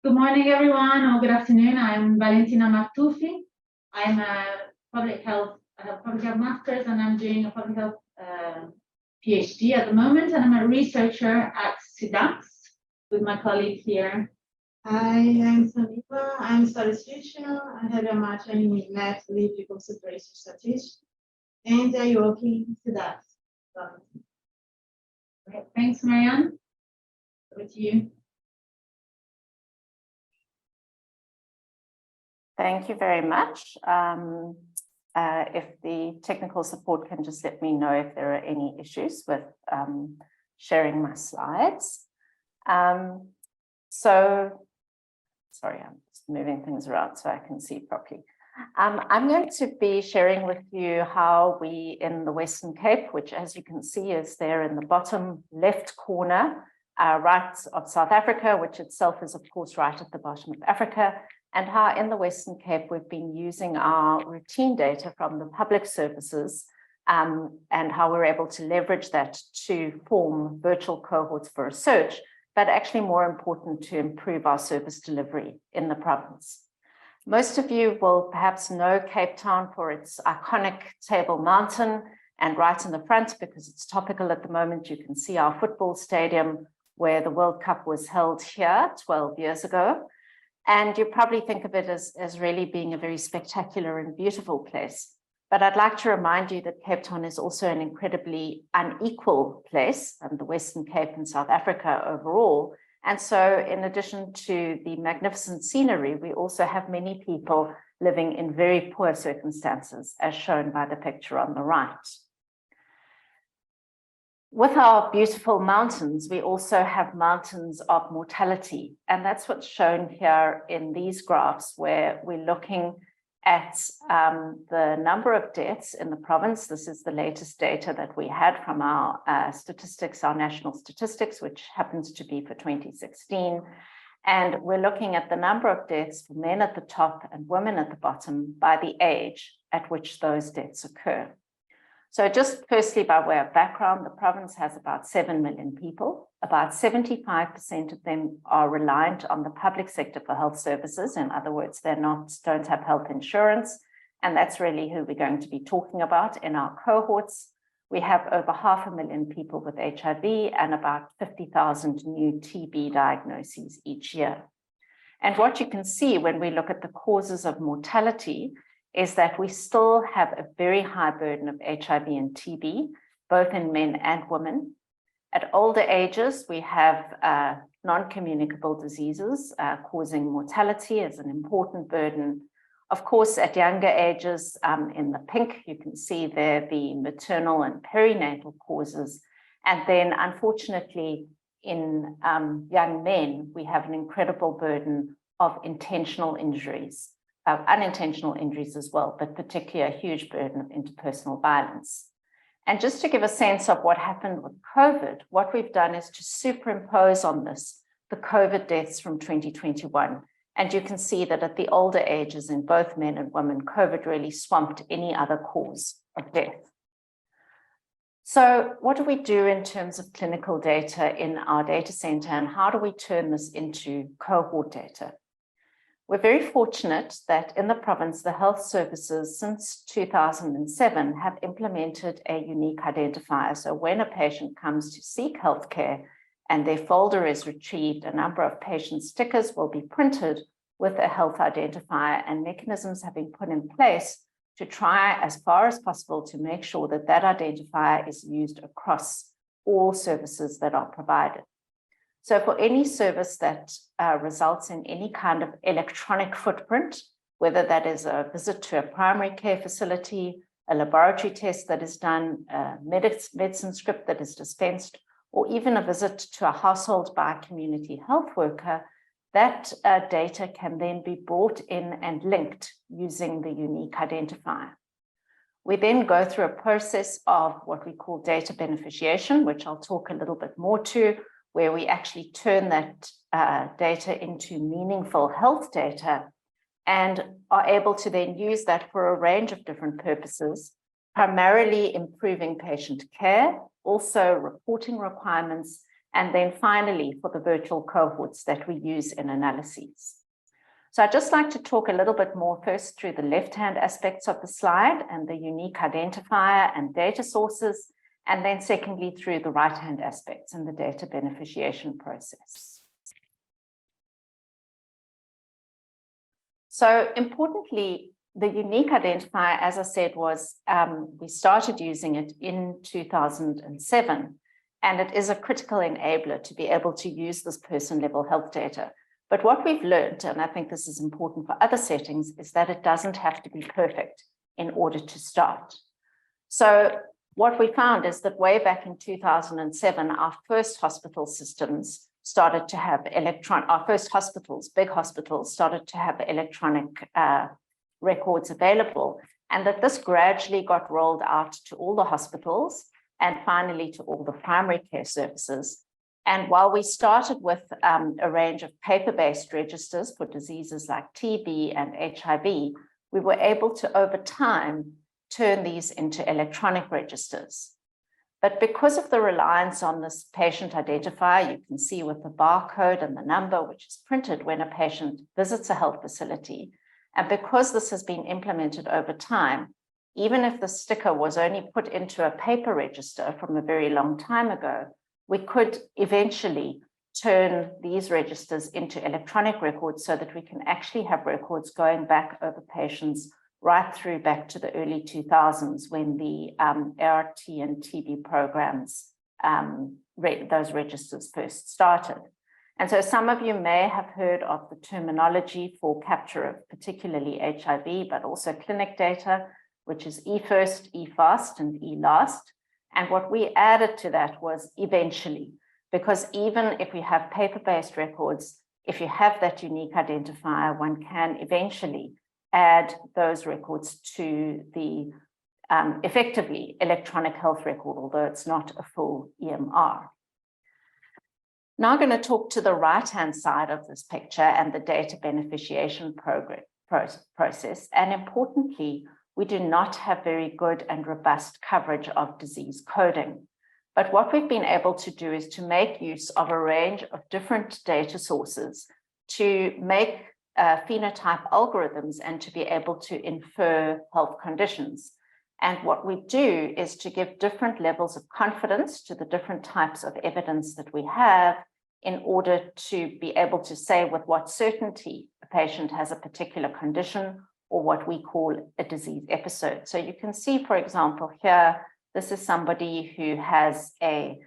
Good morning, everyone, or good afternoon. I'm Valentina Martufi. I'm a public health master's, and I'm doing a public health PhD at the moment, and I'm a researcher at CIDAC with my colleague here. Hi, I'm Saniva. I'm a statistician. I have a master in net political separation statistics, and I work in CIDAC. Great. Thanks, Marianne. Over to you. Thank you very much. If the technical support can just let me know if there are any issues with sharing my slides. Sorry, I'm just moving things around so I can see properly. I'm going to be sharing with you how we in the Western Cape, which as you can see is there in the bottom left corner, right of South Africa, which itself is of course right at the bottom of Africa, and how in the Western Cape we've been using our routine data from the public services and how we're able to leverage that to form virtual cohorts for research, but actually more important to improve our service delivery in the province. Most of you will perhaps know Cape Town for its iconic Table Mountain, and right in the front, because it's topical at the moment, you can see our football stadium where the World Cup was held here 12 years ago. And you probably think of it as really being a very spectacular and beautiful place. But I'd like to remind you that Cape Town is also an incredibly unequal place, and the Western Cape and South Africa overall. And so in addition to the magnificent scenery, we also have many people living in very poor circumstances, as shown by the picture on the right. With our beautiful mountains, we also have mountains of mortality. And that's what's shown here in these graphs, where we're looking at the number of deaths in the province. This is the latest data that we had from our statistics, our national statistics, which happens to be for 2016. And we're looking at the number of deaths for men at the top and women at the bottom by the age at which those deaths occur. So just firstly, by way of background, the province has about 7 million people. About 75% of them are reliant on the public sector for health services. In other words, don't have health insurance. And that's really who we're going to be talking about in our cohorts. We have over 500,000 people with HIV and about 50,000 new TB diagnoses each year. And what you can see when we look at the causes of mortality is that we still have a very high burden of HIV and TB, both in men and women. At older ages, we have non-communicable diseases causing mortality as an important burden. Of course, at younger ages, in the pink, you can see there the maternal and perinatal causes. And then, unfortunately, in young men, we have an incredible burden of intentional injuries. Unintentional injuries as well, but particularly a huge burden of interpersonal violence. And just to give a sense of what happened with COVID, what we've done is to superimpose on this the COVID deaths from 2021. And you can see that at the older ages in both men and women, COVID really swamped any other cause of death. So what do we do in terms of clinical data in our data center, and how do we turn this into cohort data? We're very fortunate that in the province, the health services since 2007 have implemented a unique identifier. So when a patient comes to seek healthcare and their folder is retrieved, a number of patient stickers will be printed with a health identifier, and mechanisms have been put in place to try as far as possible to make sure that that identifier is used across all services that are provided. So for any service that results in any kind of electronic footprint, whether that is a visit to a primary care facility, a laboratory test that is done, a medicine script that is dispensed, or even a visit to a household by a community health worker, that data can then be brought in and linked using the unique identifier. We then go through a process of what we call data beneficiation, which I'll talk a little bit more to, where we actually turn that data into meaningful health data and are able to then use that for a range of different purposes, primarily improving patient care, also reporting requirements, and then finally for the virtual cohorts that we use in analyses. So I'd just like to talk a little bit more first through the left-hand aspects of the slide and the unique identifier and data sources, and then secondly through the right-hand aspects and the data beneficiation process. So importantly, the unique identifier, as I said, was we started using it in 2007, and it is a critical enabler to be able to use this person-level health data. But what we've learned, and I think this is important for other settings, is that it doesn't have to be perfect in order to start. So what we found is that way back in 2007, our first hospital systems started to have our first hospitals, big hospitals, started to have electronic records available, and that this gradually got rolled out to all the hospitals and finally to all the primary care services. And while we started with a range of paper-based registers for diseases like TB and HIV, we were able to, over time, turn these into electronic registers. But because of the reliance on this patient identifier, you can see with the barcode and the number, which is printed when a patient visits a health facility, and because this has been implemented over time, even if the sticker was only put into a paper register from a very long time ago, we could eventually turn these registers into electronic records so that we can actually have records going back over patients right through back to the early 2000s when the ART and TB programs, those registers first started. And so some of you may have heard of the terminology for capture of particularly HIV, but also clinic data, which is eFirst, eFast, and eLast. And what we added to that was eventually, because even if we have paper-based records, if you have that unique identifier, one can eventually add those records to the effectively electronic health record, although it's not a full EMR. Now I'm going to talk to the right-hand side of this picture and the data beneficiation process. And importantly, we do not have very good and robust coverage of disease coding. But what we've been able to do is to make use of a range of different data sources to make phenotype algorithms and to be able to infer health conditions. And what we do is to give different levels of confidence to the different types of evidence that we have in order to be able to say with what certainty a patient has a particular condition or what we call a disease episode. So you can see, for example, here, this is somebody who has a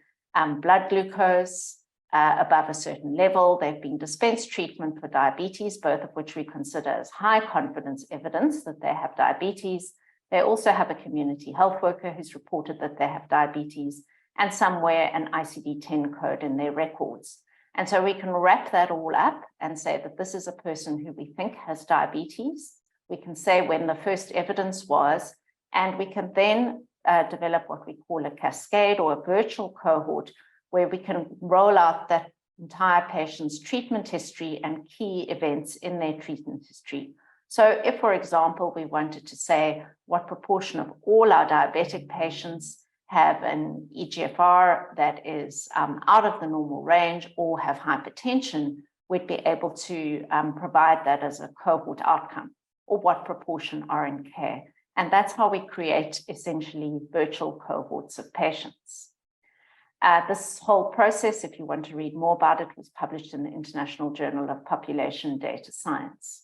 blood glucose above a certain level. They've been dispensed treatment for diabetes, both of which we consider as high confidence evidence that they have diabetes. They also have a community health worker who's reported that they have diabetes, and somewhere an ICD-10 code in their records. And so we can wrap that all up and say that this is a person who we think has diabetes. We can say when the first evidence was, and we can then develop what we call a cascade or a virtual cohort, where we can roll out that entire patient's treatment history and key events in their treatment history. So if, for example, we wanted to say what proportion of all our diabetic patients have an eGFR that is out of the normal range or have hypertension, we'd be able to provide that as a cohort outcome, or what proportion are in care. And that's how we create essentially virtual cohorts of patients. This whole process, if you want to read more about it, was published in the International Journal of Population Data Science.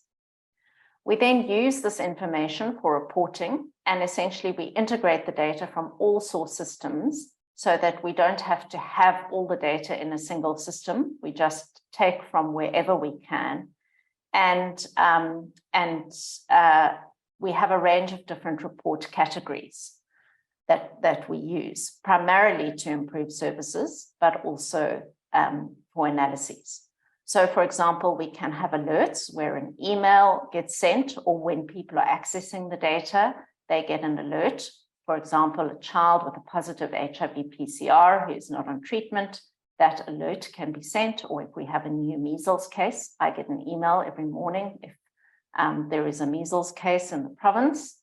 We then use this information for reporting, and essentially we integrate the data from all source systems so that we don't have to have all the data in a single system. We just take from wherever we can. And we have a range of different report categories that we use, primarily to improve services, but also for analyses. So, for example, we can have alerts where an email gets sent, or when people are accessing the data, they get an alert. For example, a child with a positive HIV PCR who is not on treatment, that alert can be sent. Or if we have a new measles case, I get an email every morning if there is a measles case in the province.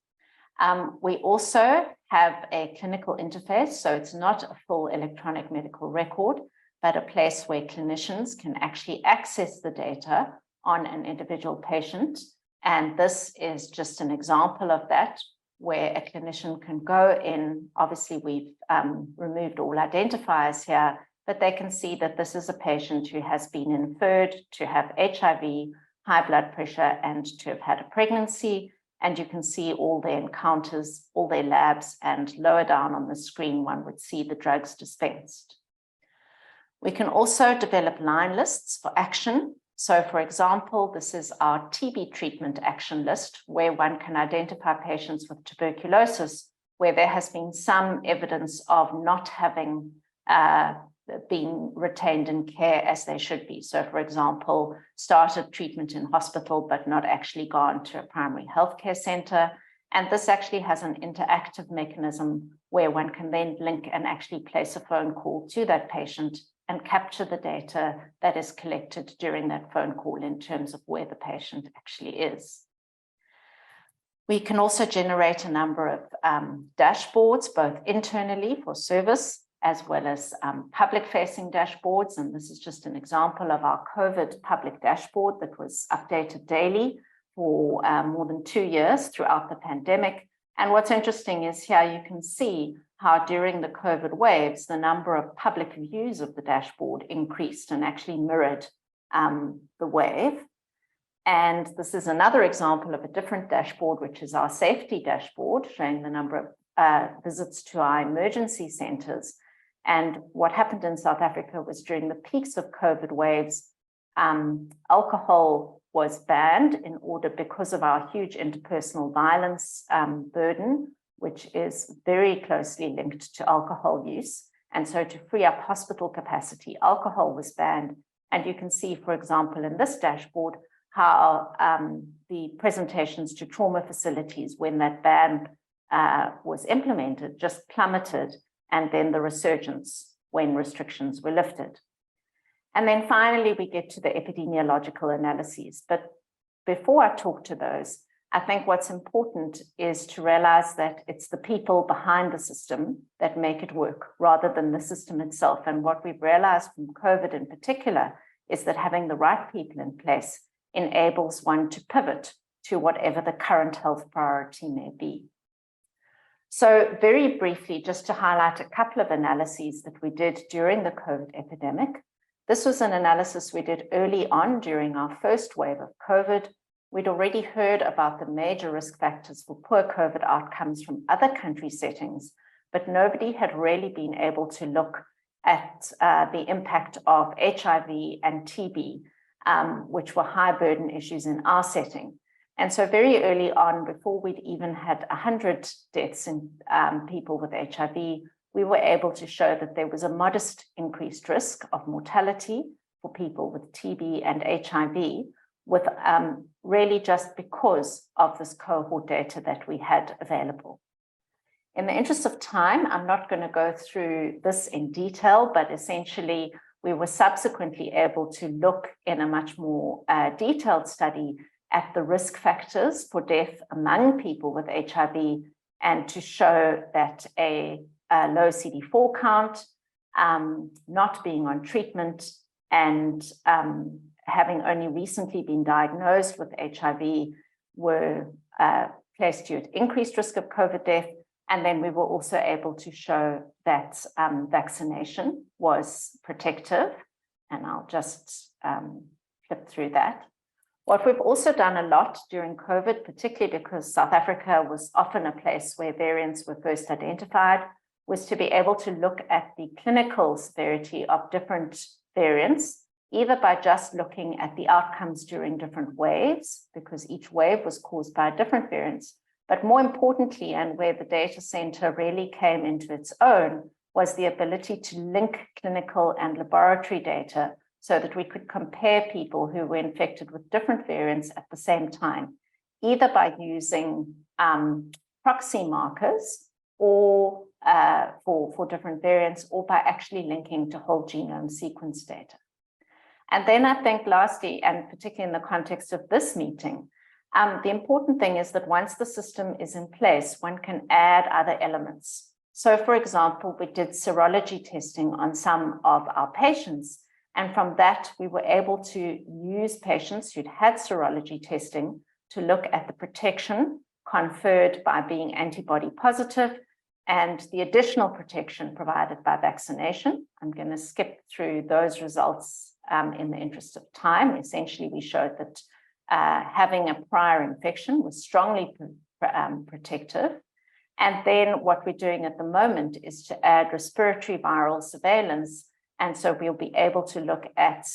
We also have a clinical interface, so it's not a full electronic medical record, but a place where clinicians can actually access the data on an individual patient. And this is just an example of that, where a clinician can go in. Obviously, we've removed all identifiers here, but they can see that this is a patient who has been inferred to have HIV, high blood pressure, and to have had a pregnancy. And you can see all their encounters, all their labs, and lower down on the screen, one would see the drugs dispensed. We can also develop line lists for action. So, for example, this is our TB treatment action list, where one can identify patients with tuberculosis, where there has been some evidence of not having been retained in care as they should be. So, for example, started treatment in hospital, but not actually gone to a primary healthcare center. And this actually has an interactive mechanism where one can then link and actually place a phone call to that patient and capture the data that is collected during that phone call in terms of where the patient actually is. We can also generate a number of dashboards, both internally for service as well as public-facing dashboards. And this is just an example of our COVID public dashboard that was updated daily for more than 2 years throughout the pandemic. And what's interesting is here you can see how during the COVID waves, the number of public views of the dashboard increased and actually mirrored the wave. And this is another example of a different dashboard, which is our safety dashboard, showing the number of visits to our emergency centers. And what happened in South Africa was during the peaks of COVID waves, alcohol was banned in order because of our huge interpersonal violence burden, which is very closely linked to alcohol use. And so to free up hospital capacity, alcohol was banned. And you can see, for example, in this dashboard, how the presentations to trauma facilities when that ban was implemented just plummeted, and then the resurgence when restrictions were lifted. And then finally, we get to the epidemiological analyses. But before I talk to those, I think what's important is to realize that it's the people behind the system that make it work rather than the system itself. And what we've realized from COVID in particular is that having the right people in place enables one to pivot to whatever the current health priority may be. So very briefly, just to highlight a couple of analyses that we did during the COVID epidemic. This was an analysis we did early on during our first wave of COVID. We'd already heard about the major risk factors for poor COVID outcomes from other country settings, but nobody had really been able to look at the impact of HIV and TB, which were high burden issues in our setting. And so very early on, before we'd even had 100 deaths in people with HIV, we were able to show that there was a modest increased risk of mortality for people with TB and HIV, with really just because of this cohort data that we had available. In the interest of time, I'm not going to go through this in detail, but essentially we were subsequently able to look in a much more detailed study at the risk factors for death among people with HIV, and to show that a low CD4 count, not being on treatment, and having only recently been diagnosed with HIV were placed you at increased risk of COVID death. And then we were also able to show that vaccination was protective. And I'll just flip through that. What we've also done a lot during COVID, particularly because South Africa was often a place where variants were first identified, was to be able to look at the clinical severity of different variants, either by just looking at the outcomes during different waves, because each wave was caused by different variants. But more importantly, and where the data center really came into its own, was the ability to link clinical and laboratory data so that we could compare people who were infected with different variants at the same time, either by using proxy markers or for different variants, or by actually linking to whole genome sequence data. And then I think lastly, and particularly in the context of this meeting, the important thing is that once the system is in place, one can add other elements. So, for example, we did serology testing on some of our patients, and from that, we were able to use patients who'd had serology testing to look at the protection conferred by being antibody positive and the additional protection provided by vaccination. I'm going to skip through those results in the interest of time. Essentially, we showed that having a prior infection was strongly protective. And then what we're doing at the moment is to add respiratory viral surveillance. And so we'll be able to look at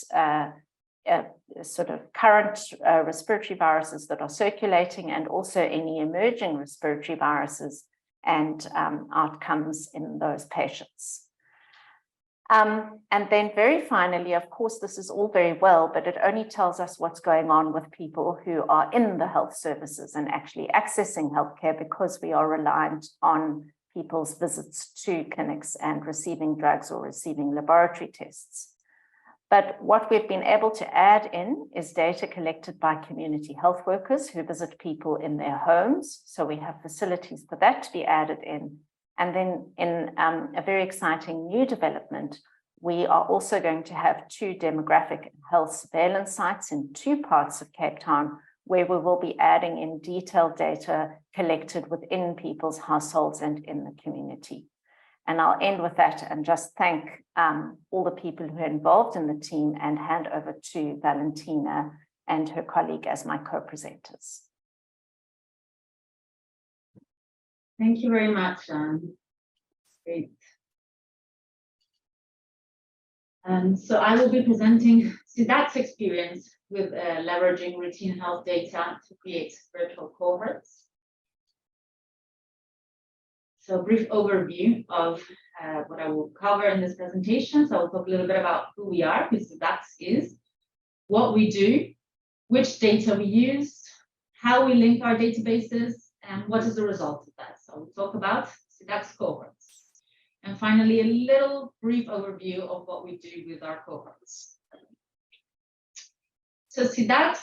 sort of current respiratory viruses that are circulating and also any emerging respiratory viruses and outcomes in those patients. And then very finally, of course, this is all very well, but it only tells us what's going on with people who are in the health services and actually accessing healthcare, because we are reliant on people's visits to clinics and receiving drugs or receiving laboratory tests. But what we've been able to add in is data collected by community health workers who visit people in their homes. So we have facilities for that to be added in. And then in a very exciting new development, we are also going to have 2 demographic and health surveillance sites in 2 parts of Cape Town, where we will be adding in detailed data collected within people's households and in the community. And I'll end with that and just thank all the people who are involved in the team and hand over to Valentina and her colleague as my co-presenters. Thank you very much. Great. So I will be presenting CIDAC's experience with leveraging routine health data to create virtual cohorts. So a brief overview of what I will cover in this presentation. So I will talk a little bit about who we are, who CIDAC is, what we do, which data we use, how we link our databases, and what is the result of that. So we'll talk about CIDAC's cohorts. And finally, a little brief overview of what we do with our cohorts. So CIDAC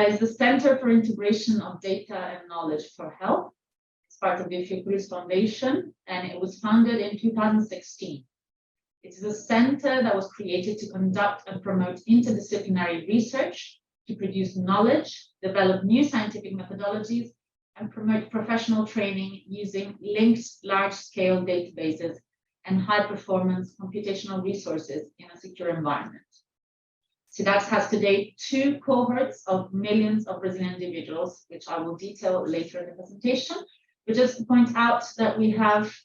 is the Center for Integration of Data and Knowledge for Health. It's part of the Fiocruz Foundation, and it was founded in 2016. It is a center that was created to conduct and promote interdisciplinary research, to produce knowledge, develop new scientific methodologies, and promote professional training using linked large-scale databases and high-performance computational resources in a secure environment. CIDAC has today 2 cohorts of millions of Brazilian individuals, which I will detail later in the presentation. But just to point out that we have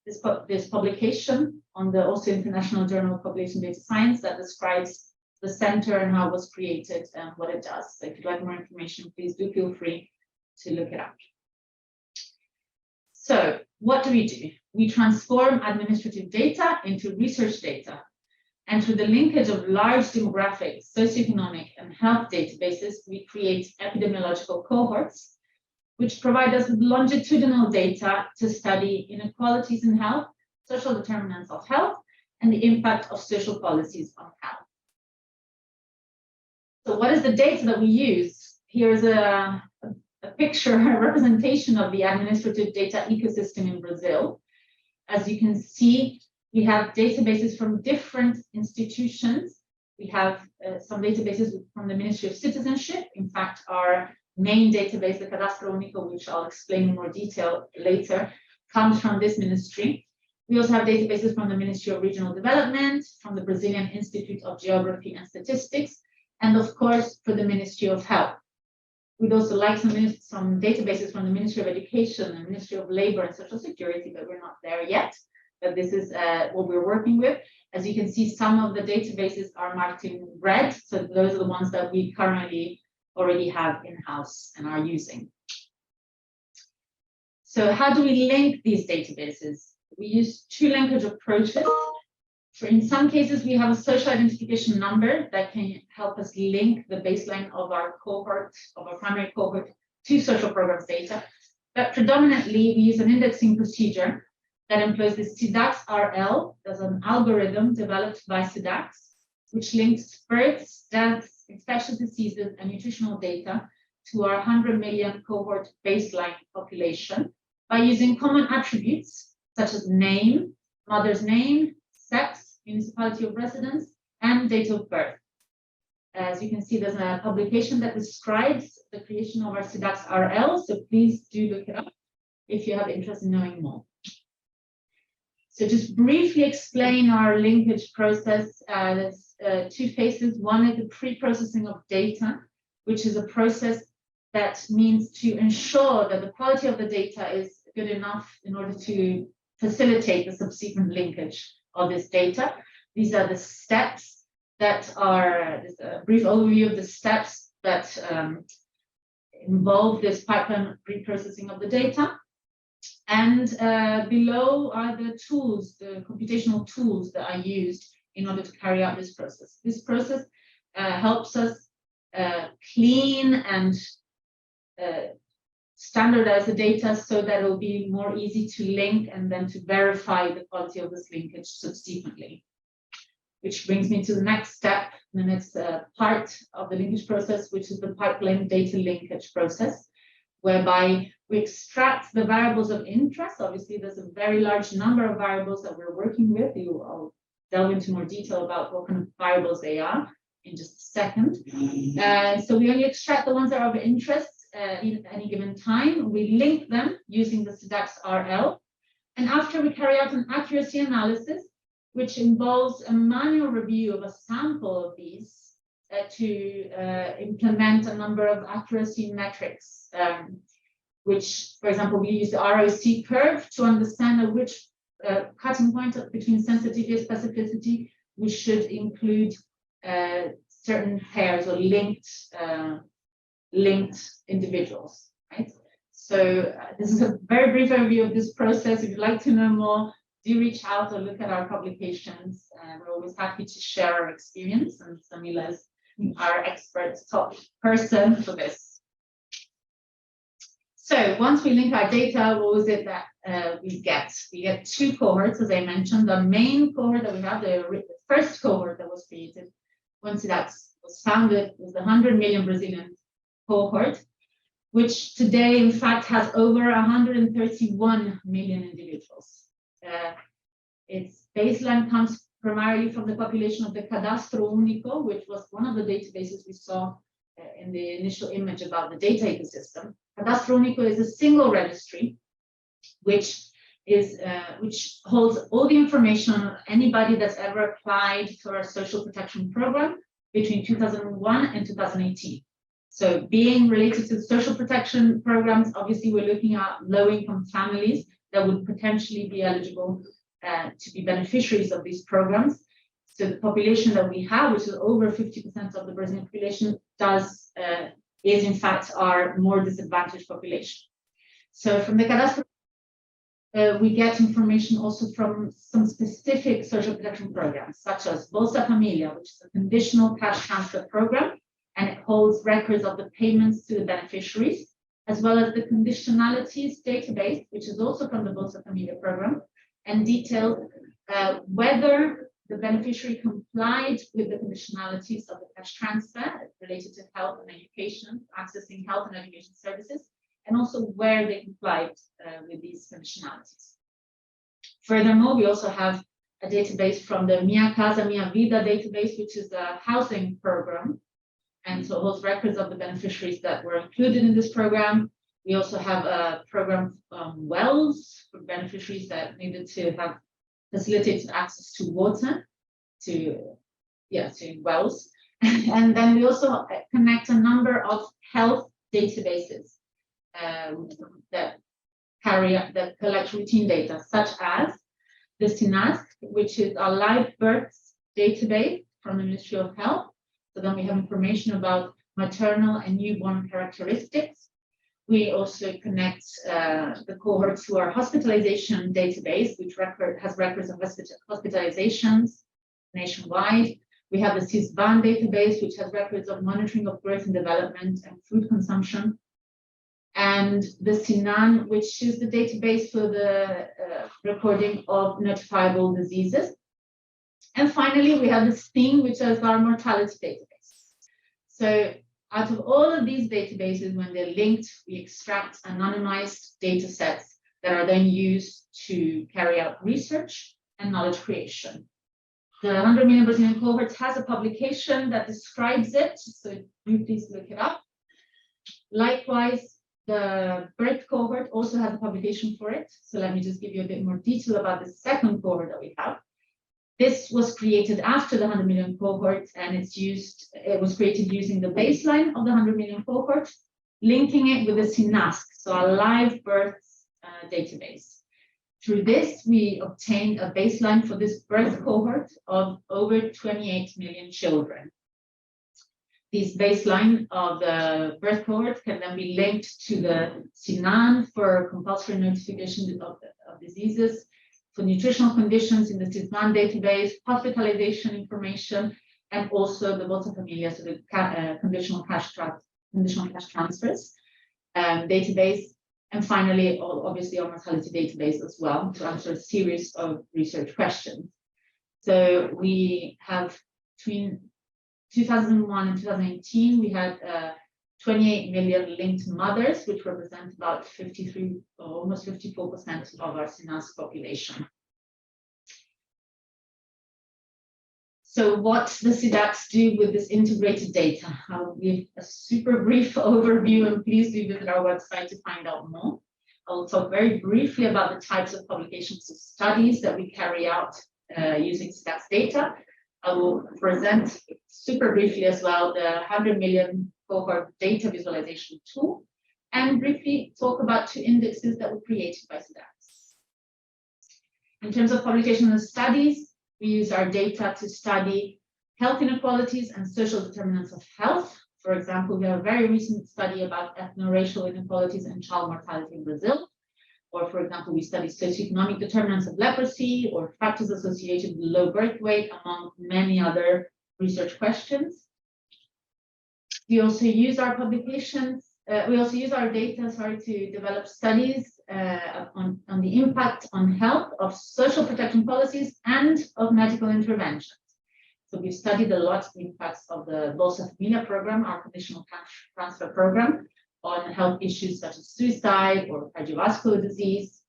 this publication on the also International Journal of Population Data Science that describes the center and how it was created and what it does. So if you'd like more information, please do feel free to look it up. So what do? We transform administrative data into research data. And through the linkage of large demographic, socioeconomic, and health databases, we create epidemiological cohorts, which provide us with longitudinal data to study inequalities in health, social determinants of health, and the impact of social policies on health. So what is the data that we use? Here's a picture, a representation of the administrative data ecosystem in Brazil. As you can see, we have databases from different institutions. We have some databases from the Ministry of Citizenship. In fact, our main database, the Cadastro Único, which I'll explain in more detail later, comes from this ministry. We also have databases from the Ministry of Regional Development, from the Brazilian Institute of Geography and Statistics, and of course, for the Ministry of Health. We'd also like some databases from the Ministry of Education and Ministry of Labor and Social Security, but we're not there yet. But this is what we're working with. As you can see, some of the databases are marked in red. So those are the ones that we currently already have in-house and are using. So how do we link these databases? We use 2 linkage approaches. In some cases, we have a social identification number that can help us link the baseline of our cohort, of our primary cohort, to social programs data. But predominantly, we use an indexing procedure that employs the CIDAC-RL. There's an algorithm developed by CIDAC, which links births, deaths, infectious diseases, and nutritional data to our 100 million cohort baseline population. by using common attributes such as name, mother's name, sex, municipality of residence, and date of birth. As you can see, there's a publication that describes the creation of our CIDAC RL, so please do look it up if you have interest in knowing more. So just briefly explain our linkage process. There's two phases. One is the pre-processing of data, which is a process that means to ensure that the quality of the data is good enough in order to facilitate the subsequent linkage of this data. These are the steps that are a brief overview of the steps that involve this pipeline pre-processing of the data. And below are the tools, the computational tools that are used in order to carry out this process. This process helps us clean and standardize the data so that it will be more easy to link and then to verify the quality of this linkage subsequently. Which brings me to the next step, the next part of the linkage process, which is the pipeline data linkage process, whereby we extract the variables of interest. Obviously, there's a very large number of variables that we're working with. I'll delve into more detail about what kind of variables they are in just a second. So we only extract the ones that are of interest in any given time. We link them using the CIDAC RL. And after we carry out an accuracy analysis, which involves a manual review of a sample of these to implement a number of accuracy metrics, which, for example, we use the ROC curve to understand at which cutting point between sensitivity and specificity we should include certain pairs or linked individuals, right? So this is a very brief overview of this process. If you'd like to know more, do reach out or look at our publications. We're always happy to share our experience, and Samila is our expert top person for this. So once we link our data, what was it that we get? We get two cohorts, as I mentioned. The main cohort that we have, the first cohort that was created once that was founded, was the 100 million Brazilian cohort, which today, in fact, has over 131 million individuals. Its baseline comes primarily from the population of the Cadastro Único, which was one of the databases we saw in the initial image about the data ecosystem. Cadastro Único is a single registry, which holds all the information on anybody that's ever applied for a social protection program between 2001 and 2018. So being related to the social protection programs, obviously we're looking at low-income families that would potentially be eligible to be beneficiaries of these programs. So the population that we have, which is over 50% of the Brazilian population, is in fact our more disadvantaged population. So from the Cadastro, we get information also from some specific social protection programs, such as Bolsa Familia, which is a conditional cash transfer program, and it holds records of the payments to the beneficiaries, as well as the conditionalities database, which is also from the Bolsa Familia program, and details whether the beneficiary complied with the conditionalities of the cash transfer related to health and education, accessing health and education services, and also where they complied with these conditionalities. Furthermore, we also have a database from the Minha Casa Minha Vida database, which is a housing program, and so holds records of the beneficiaries that were included in this program. We also have a program wells for beneficiaries that needed to have facilitated access to water, to wells. And then we also connect a number of health databases that collect routine data, such as the CIDAC, which is a live births database from the Ministry of Health. So then we have information about maternal and newborn characteristics. We also connect the cohorts to our hospitalization database, which has records of hospitalizations nationwide. We have the CISBAN database, which has records of monitoring of growth and development and food consumption. And the SINAN, which is the database for the recording of notifiable diseases. And finally, we have the STING, which is our mortality database. So out of all of these databases, when they're linked, we extract anonymized data sets that are then used to carry out research and knowledge creation. The 100 million Brazilian cohorts has a publication that describes it, so you please look it up. Likewise, the birth cohort also has a publication for it. So let me just give you a bit more detail about the second cohort that we have. This was created after the 100 million cohort, and it was created using the baseline of the 100 million cohort, linking it with the CIDAC, so a live birth database. Through this, we obtained a baseline for this birth cohort of over 28 million children. This baseline of the birth cohort can then be linked to the CIDAC for compulsory notification of diseases, for nutritional conditions in the CIDAC database, hospitalization information, and also the Bolsa Familia, so the conditional cash transfers database. And finally, obviously, our mortality database as well to answer a series of research questions. So we have between 2001 and 2018, we had 28 million linked mothers, which represent about 53, almost 54% of our CIDAC population. So what the CIDACs do with this integrated data? I'll give a super brief overview, and please do visit our website to find out more. I will talk very briefly about the types of publications and studies that we carry out using CIDAC's data. I will present super briefly as well the 100 million cohort data visualization tool, and briefly talk about two indexes that were created by CIDACs. In terms of publication and studies, we use our data to study health inequalities and social determinants of health. For example, we have a very recent study about ethno-racial inequalities and child mortality in Brazil. Or, for example, we study socioeconomic determinants of leprosy or factors associated with low birth weight, among many other research questions. We also use our publications. We also use our data, to develop studies on the impact on health of social protection policies and of medical interventions. So we've studied a lot the impacts of the Bolsa Familia program, our conditional cash transfer program, on health issues such as suicide or cardiovascular disease.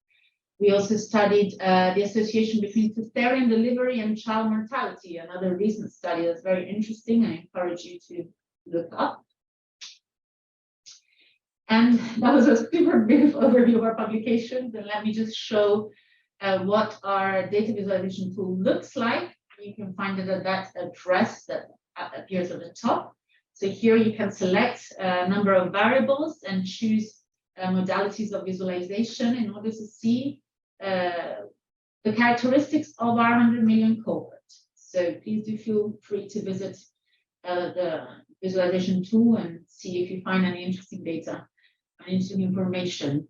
We also studied the association between cesarean delivery and child mortality, another recent study that's very interesting. I encourage you to look up. And that was a super brief overview of our publications. And let me just show what our data visualization tool looks like. You can find it at that address that appears at the top. So here you can select a number of variables and choose modalities of visualization in order to see the characteristics of our 100 million cohort. So please do feel free to visit the visualization tool and see if you find any interesting data. Interesting information.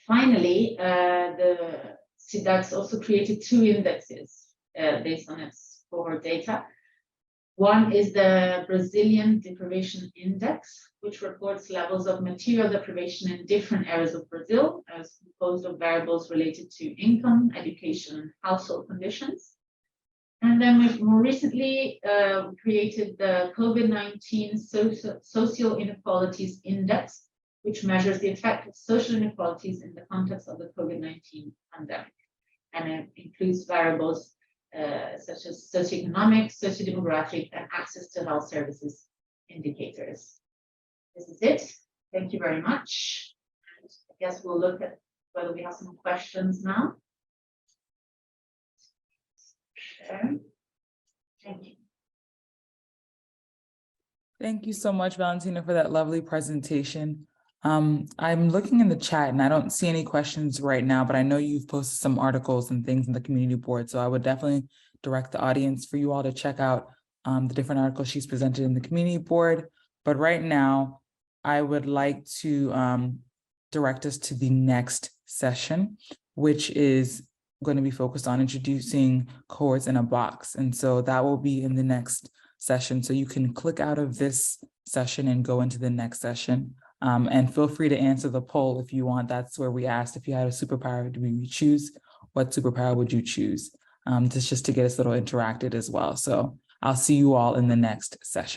Finally, the CIDAC also created two indexes based on its cohort data. One is the Brazilian Deprivation Index, which reports levels of material deprivation in different areas of Brazil, as composed of variables related to income, education, and household conditions. And then more recently, we created the COVID-19 Social Inequalities Index, which measures the effect of social inequalities in the context of the COVID-19 pandemic. And it includes variables such as socioeconomic, sociodemographic, and access to health services indicators. This is it. Thank you very much. And I guess we'll look at whether we have some questions now. Thank you. Thank you so much, Valentina, for that lovely presentation. I'm looking in the chat and I don't see any questions right now, but I know you've posted some articles and things in the community board. So I would definitely direct the audience for you all to check out the different articles she's presented in the community board. But right now, I would like to direct us to the next session, which is going to be focused on introducing cohorts in a box. And so that will be in the next session. So you can click out of this session and go into the next session. And feel free to answer the poll if you want. That's where we asked if you had a superpower, do you choose? What superpower would you choose? Just to get us a little interacted as well. So I'll see you all in the next session.